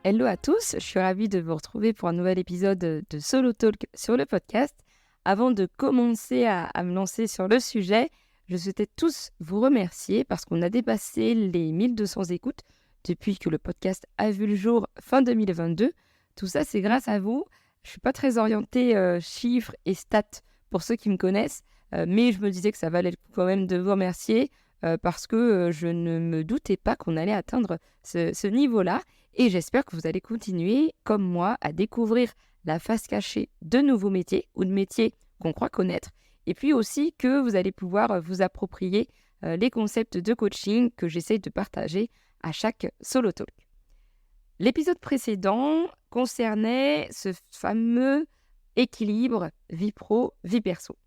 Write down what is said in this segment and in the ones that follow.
Hello à tous, je suis ravie de vous retrouver pour un nouvel épisode de Solo Talk sur le podcast. Avant de commencer à me lancer sur le sujet, je souhaitais tous vous remercier parce qu'on a dépassé les 1200 écoutes depuis que le podcast a vu le jour fin 2022. Tout ça, c'est grâce à vous. Je ne suis pas très orientée chiffres et stats pour ceux qui me connaissent, mais je me disais que ça valait le coup quand même de vous remercier parce que je ne me doutais pas qu'on allait atteindre ce niveau-là. Et j'espère que vous allez continuer, comme moi, à découvrir la face cachée de nouveaux métiers ou de métiers qu'on croit connaître. Et puis aussi que vous allez pouvoir vous approprier les concepts de coaching que j'essaye de partager à chaque Solo Talk. L'épisode précédent concernait ce fameux équilibre vie pro, vie perso.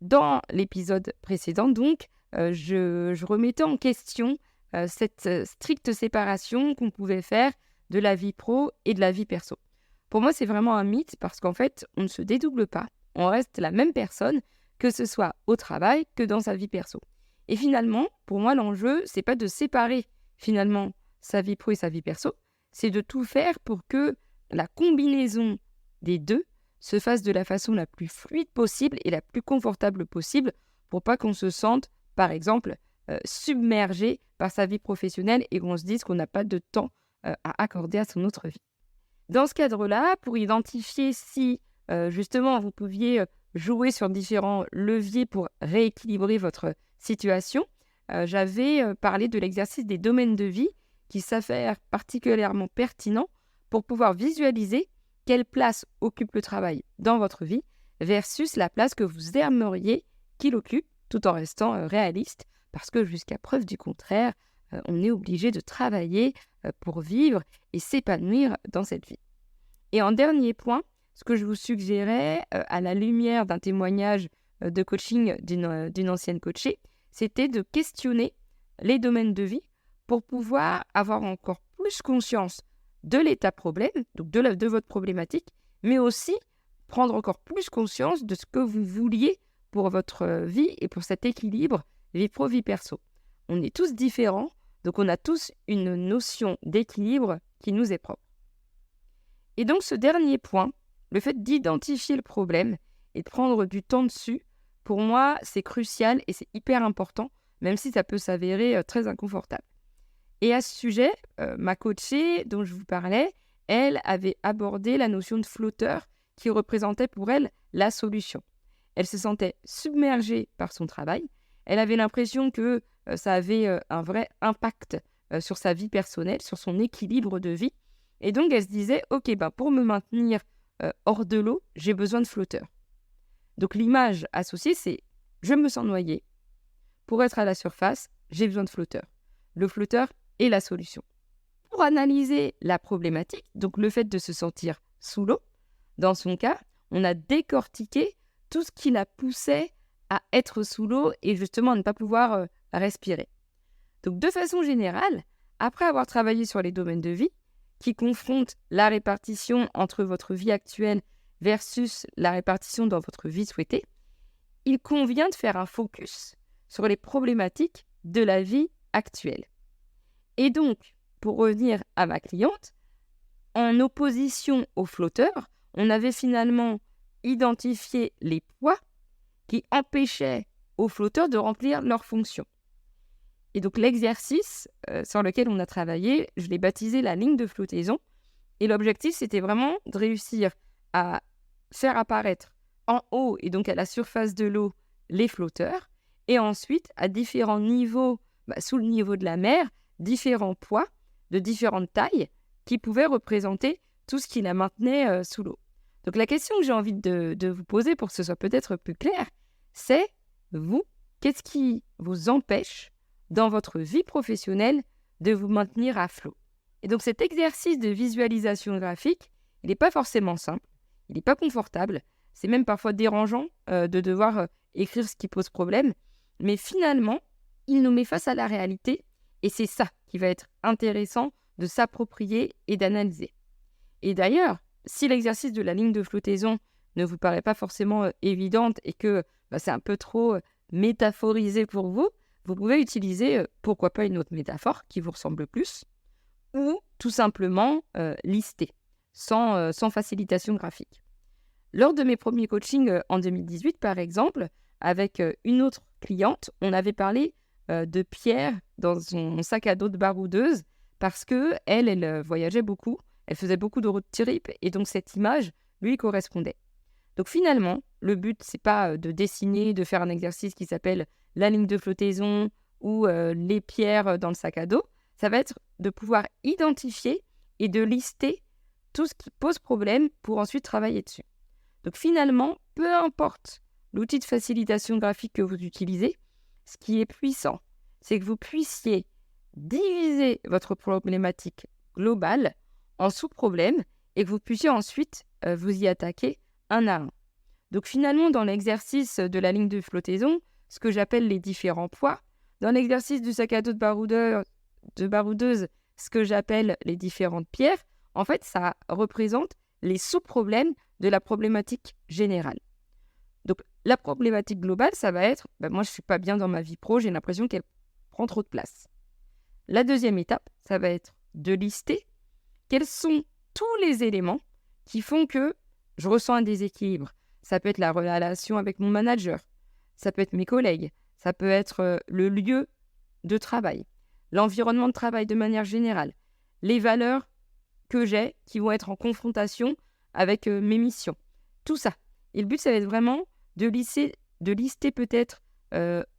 Dans l'épisode précédent, donc, je remettais en question cette stricte séparation qu'on pouvait faire de la vie pro et de la vie perso. Pour moi, c'est vraiment un mythe parce qu'en fait, on ne se dédouble pas. On reste la même personne, que ce soit au travail que dans sa vie perso. Et finalement, pour moi, l'enjeu, c'est pas de séparer finalement sa vie pro et sa vie perso, c'est de tout faire pour que la combinaison des deux se fasse de la façon la plus fluide possible et la plus confortable possible pour pas qu'on se sente, par exemple, submergé par sa vie professionnelle et qu'on se dise qu'on n'a pas de temps à accorder à son autre vie. Dans ce cadre-là, pour identifier si justement vous pouviez jouer sur différents leviers pour rééquilibrer votre situation, j'avais parlé de l'exercice des domaines de vie qui s'avère particulièrement pertinent pour pouvoir visualiser quelle place occupe le travail dans votre vie versus la place que vous aimeriez qu'il occupe tout en restant réaliste. Parce que jusqu'à preuve du contraire, on est obligé de travailler pour vivre et s'épanouir dans cette vie. Et en dernier point, ce que je vous suggérais, à la lumière d'un témoignage de coaching d'une ancienne coachée, c'était de questionner les domaines de vie pour pouvoir avoir encore plus conscience de l'état problème, donc de votre problématique, mais aussi prendre encore plus conscience de ce que vous vouliez pour votre vie et pour cet équilibre vie pro, vie perso. On est tous différents, donc on a tous une notion d'équilibre qui nous est propre. Et donc ce dernier point, le fait d'identifier le problème et de prendre du temps dessus, pour moi, c'est crucial et c'est hyper important, même si ça peut s'avérer très inconfortable. Et à ce sujet, ma coachée dont je vous parlais, elle avait abordé la notion de flotteur qui représentait pour elle la solution. Elle se sentait submergée par son travail. Elle avait l'impression que ça avait un vrai impact sur sa vie personnelle, sur son équilibre de vie. Et donc, elle se disait, OK, pour me maintenir hors de l'eau, j'ai besoin de flotteurs. Donc, l'image associée, c'est je me sens noyée. Pour être à la surface, j'ai besoin de flotteurs. Le flotteur est la solution. Pour analyser la problématique, donc le fait de se sentir sous l'eau, dans son cas, on a décortiqué tout ce qui la poussait à être sous l'eau et justement à ne pas pouvoir respirer. Donc de façon générale, après avoir travaillé sur les domaines de vie qui confrontent la répartition entre votre vie actuelle versus la répartition dans votre vie souhaitée, il convient de faire un focus sur les problématiques de la vie actuelle. Et donc, pour revenir à ma cliente, en opposition au flotteur, on avait finalement identifié les poids qui empêchaient aux flotteurs de remplir leurs fonctions. Et donc l'exercice sur lequel on a travaillé, je l'ai baptisé la ligne de flottaison. Et l'objectif, c'était vraiment de réussir à faire apparaître en haut et donc à la surface de l'eau les flotteurs. Et ensuite, à différents niveaux, sous le niveau de la mer, différents poids de différentes tailles qui pouvaient représenter tout ce qui la maintenait sous l'eau. Donc la question que j'ai envie de vous poser pour que ce soit peut-être plus clair, c'est vous, qu'est-ce qui vous empêche dans votre vie professionnelle de vous maintenir à flot? Et donc cet exercice de visualisation graphique, il n'est pas forcément simple, il n'est pas confortable, c'est même parfois dérangeant de devoir écrire ce qui pose problème, mais finalement, il nous met face à la réalité Et c'est ça qui va être intéressant de s'approprier et d'analyser. Et d'ailleurs, si l'exercice de la ligne de flottaison ne vous paraît pas forcément évidente et que c'est un peu trop métaphorisé pour vous, vous pouvez utiliser, pourquoi pas une autre métaphore qui vous ressemble plus, ou tout simplement lister, sans facilitation graphique. Lors de mes premiers coachings en 2018, par exemple, avec une autre cliente, on avait parlé de pierres dans son sac à dos de baroudeuse parce qu'elle voyageait beaucoup, elle faisait beaucoup de road trip et donc cette image lui correspondait. Donc finalement, le but, c'est pas de dessiner, de faire un exercice qui s'appelle la ligne de flottaison ou les pierres dans le sac à dos. Ça va être de pouvoir identifier et de lister tout ce qui pose problème pour ensuite travailler dessus. Donc finalement, peu importe l'outil de facilitation graphique que vous utilisez, ce qui est puissant, c'est que vous puissiez diviser votre problématique globale en sous-problèmes et que vous puissiez ensuite vous y attaquer un à un. Donc finalement, dans l'exercice de la ligne de flottaison, ce que j'appelle les différents poids, dans l'exercice du sac à dos de baroudeuse, ce que j'appelle les différentes pierres, en fait, ça représente les sous-problèmes de la problématique générale. Donc, la problématique globale, ça va être moi, je ne suis pas bien dans ma vie pro, j'ai l'impression qu'elle prend trop de place. La deuxième étape, ça va être de lister quels sont tous les éléments qui font que je ressens un déséquilibre. Ça peut être la relation avec mon manager, ça peut être mes collègues, ça peut être le lieu de travail, l'environnement de travail de manière générale, les valeurs que j'ai qui vont être en confrontation avec mes missions. Tout ça. Et le but, ça va être vraiment de lister peut-être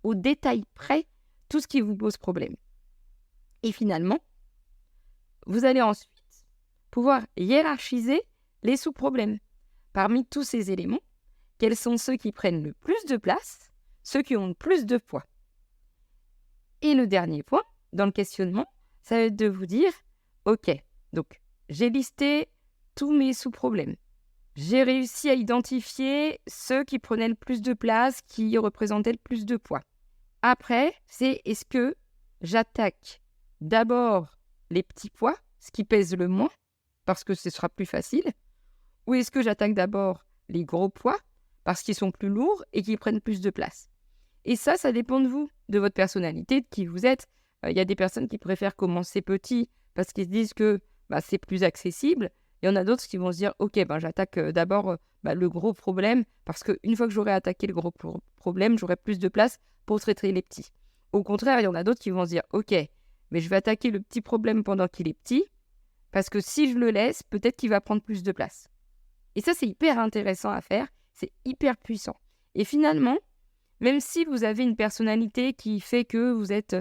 au détail près tout ce qui vous pose problème. Et finalement, vous allez ensuite pouvoir hiérarchiser les sous-problèmes. Parmi tous ces éléments, quels sont ceux qui prennent le plus de place, ceux qui ont le plus de poids. Et le dernier point, dans le questionnement, ça va être de vous dire, ok, donc j'ai listé tous mes sous-problèmes. J'ai réussi à identifier ceux qui prenaient le plus de place, qui représentaient le plus de poids. Après, c'est est-ce que j'attaque d'abord les petits poids, ce qui pèse le moins, parce que ce sera plus facile, ou est-ce que j'attaque d'abord les gros poids, parce qu'ils sont plus lourds et qu'ils prennent plus de place. Et ça dépend de vous, de votre personnalité, de qui vous êtes. Il y a des personnes qui préfèrent commencer petit parce qu'ils se disent que c'est plus accessible. Il y en a d'autres qui vont se dire, ok, j'attaque d'abord le gros problème parce qu'une fois que j'aurai attaqué le gros problème, j'aurai plus de place pour traiter les petits. Au contraire, il y en a d'autres qui vont se dire, ok, mais je vais attaquer le petit problème pendant qu'il est petit parce que si je le laisse, peut-être qu'il va prendre plus de place. Et ça, c'est hyper intéressant à faire, c'est hyper puissant. Et finalement, même si vous avez une personnalité qui fait que vous êtes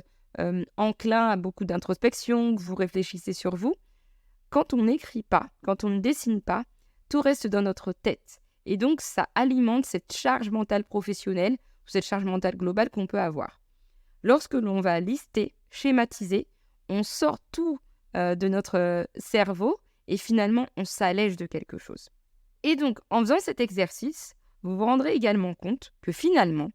enclin à beaucoup d'introspection, que vous réfléchissez sur vous, quand on n'écrit pas, quand on ne dessine pas, tout reste dans notre tête. Et donc, ça alimente cette charge mentale professionnelle ou cette charge mentale globale qu'on peut avoir. Lorsque l'on va lister, schématiser, on sort tout de notre cerveau et finalement, on s'allège de quelque chose. Et donc, en faisant cet exercice, vous vous rendrez également compte que finalement,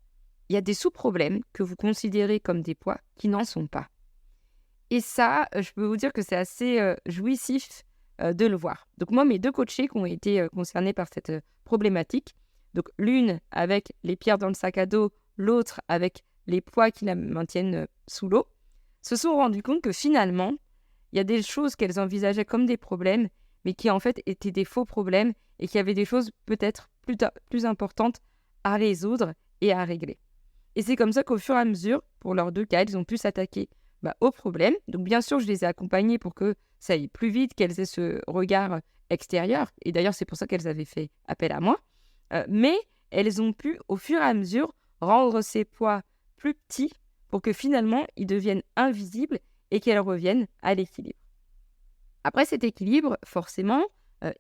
il y a des sous-problèmes que vous considérez comme des poids qui n'en sont pas. Et ça, je peux vous dire que c'est assez jouissif de le voir. Donc moi, mes deux coachés qui ont été concernés par cette problématique, donc l'une avec les pierres dans le sac à dos, l'autre avec les poids qui la maintiennent sous l'eau, se sont rendus compte que finalement, il y a des choses qu'elles envisageaient comme des problèmes, mais qui en fait étaient des faux problèmes et qu'il y avait des choses peut-être plus importantes à résoudre et à régler. Et c'est comme ça qu'au fur et à mesure, pour leurs deux cas, elles ont pu s'attaquer aux problèmes. Donc bien sûr, je les ai accompagnées pour que ça aille plus vite, qu'elles aient ce regard extérieur. Et d'ailleurs, c'est pour ça qu'elles avaient fait appel à moi. Mais elles ont pu, au fur et à mesure, rendre ces poids plus petits pour que finalement, ils deviennent invisibles et qu'elles reviennent à l'équilibre. Après cet équilibre, forcément,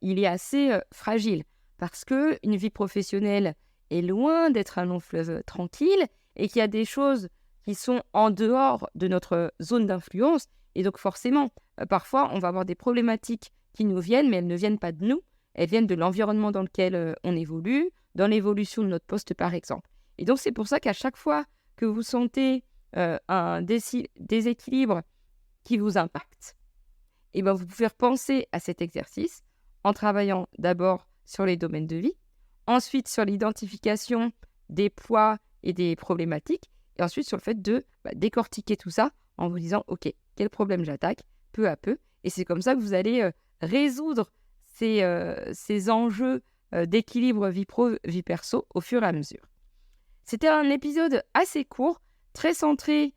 il est assez fragile parce qu'une vie professionnelle est loin d'être un long fleuve tranquille et qu'il y a des choses qui sont en dehors de notre zone d'influence. Et donc forcément, parfois, on va avoir des problématiques qui nous viennent, mais elles ne viennent pas de nous. Elles viennent de l'environnement dans lequel on évolue, dans l'évolution de notre poste, par exemple. Et donc, c'est pour ça qu'à chaque fois que vous sentez un déséquilibre qui vous impactent, et ben vous pouvez repenser à cet exercice en travaillant d'abord sur les domaines de vie, ensuite sur l'identification des poids et des problématiques, et ensuite sur le fait de décortiquer tout ça en vous disant « Ok, quel problème j'attaque ?» peu à peu. Et c'est comme ça que vous allez résoudre ces enjeux d'équilibre vie pro, vie perso au fur et à mesure. C'était un épisode assez court, très centré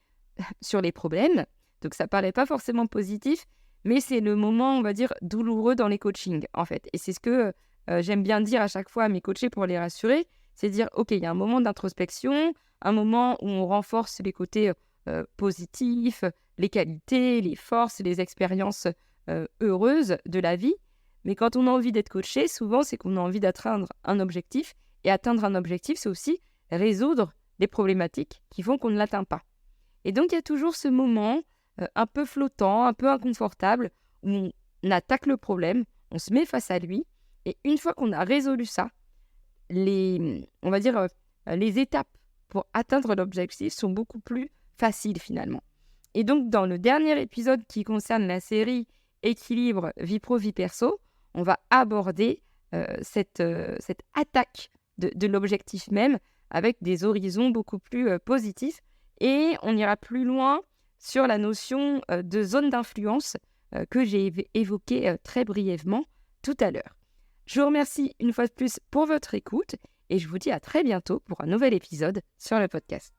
sur les problèmes. Donc ça paraît pas forcément positif, mais c'est le moment, on va dire, douloureux dans les coachings, en fait. Et c'est ce que j'aime bien dire à chaque fois à mes coachés pour les rassurer, c'est dire, OK, il y a un moment d'introspection, un moment où on renforce les côtés positifs, les qualités, les forces, les expériences heureuses de la vie. Mais quand on a envie d'être coaché, souvent, c'est qu'on a envie d'atteindre un objectif. Et atteindre un objectif, c'est aussi résoudre des problématiques qui font qu'on ne l'atteint pas. Et donc, il y a toujours ce moment un peu flottant, un peu inconfortable, où on attaque le problème, on se met face à lui. Et une fois qu'on a résolu ça, les étapes pour atteindre l'objectif sont beaucoup plus faciles finalement. Et donc, dans le dernier épisode qui concerne la série Équilibre vie pro, vie perso, on va aborder cette attaque de l'objectif même avec des horizons beaucoup plus positifs. Et on ira plus loin sur la notion de zone d'influence que j'ai évoquée très brièvement tout à l'heure. Je vous remercie une fois de plus pour votre écoute et je vous dis à très bientôt pour un nouvel épisode sur le podcast.